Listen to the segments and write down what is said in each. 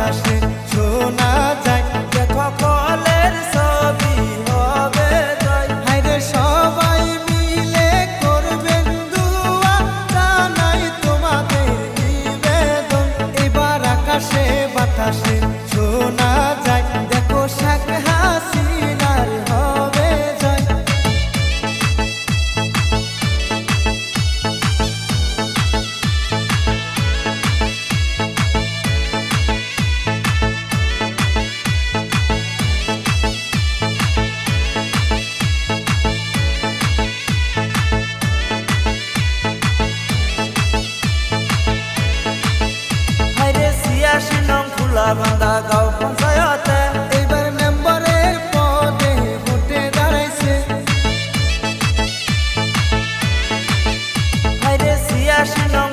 বাতাসে শোনা যায়, দেখো কলের ছবি হবে জয়। হায়রে সবাই মিলে করবেন দুয়া, জানাই তোমাদের নিবেদন। এবার আকাশে বাতাসে শোনা যায়, দেখো শেখ হাসিনার হবে জয়। বান্দা গাঁও পঞ্চায়েতে এইবার মেম্বারের পদে ভোটে দাঁড়াইছে। হাইরে ৮৬ নং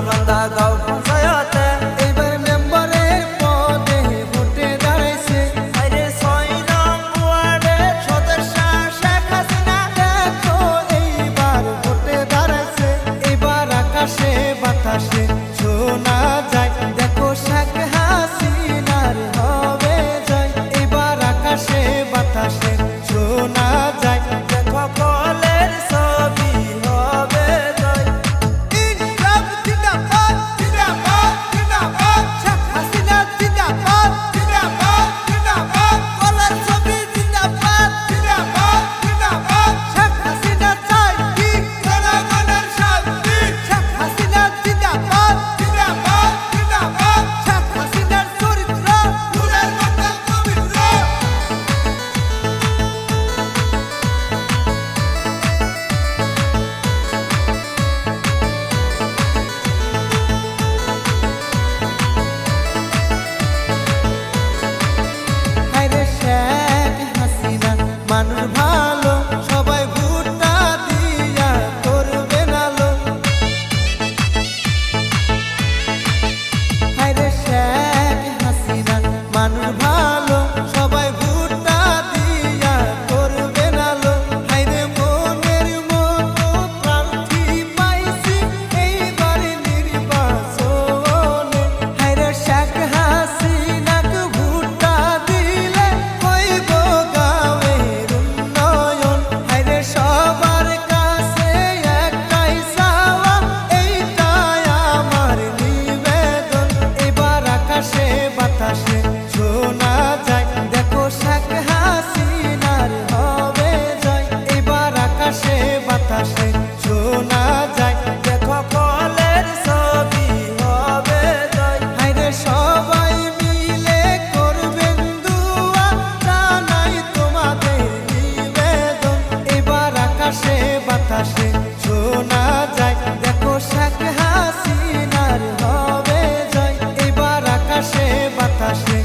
বান্দা গাঁও পঞ্চায়েতে এইবার মেম্বারের পদে ভোটে দাঁড়াইছে। হাইরে ৬ নং ওয়ার্ডের সদস্য শেখ হাসিনা দেখো এইবার ভোটে দাঁড়াইছে। এবার আকাশে বাতাসে শোনা যায়, দেখো শেখ হাসিনার হবে জয়। এবার আকাশে বাতাসে শোনা যায়, দেখো কলের ছবি হবে জয়। ইনকাম জিন্দাবাদ জিন্দাবাদ জিন্দাবাদ, শেখ হাসিনা জিন্দাবাদ জিন্দাবাদ জিন্দাবাদ, কলার ছবি জিন্দাবাদ জিন্দাবাদ জিন্দাবাদ। শেখ হাসিনা চাই কি জনগণের শান্তি, শেখ হাসিনা জিন্দাবাদ জিন্দাবাদ জিন্দাবাদ। শেখ হাসিনার চরিত্র নূরের মতো পবিত্র। হায়রে শেখ হাসিনা মানুষ ভালো, সবাই ভোটটা দিয়া করবেন আলো। হায়রে শেখ হাসিনা মানুষ ভালো, সবাই ভোটটা দিয়া করবেন আলো। হায়রে মনের মতো প্রার্থী পাইছি এইবারে নির্বাচনে। হায়রে শেখ হাসিনাকে ভোটটা দিলে হইব গাঁয়ের উন্নয়ন। হায়রে সবার কাছে একটাই চাওয়া, এইটাই আমার নিবেদন। এবার আকাশে বাতাসে শোনা যায়, দেখো শেখ হাসিনার হবে জয়। এবার আকাশে বাতাসে শোনা যায়, দেখো কলের ছবি হবে জয়। হায়রে সবাই মিলে করবেন দুয়া, জানাই তোমাদের নিবেদন। এবার আকাশে বাতাসে শোনা যায়, দেখো শেখ হাসিনার হবে জয়। এবার আকাশে বাতাসে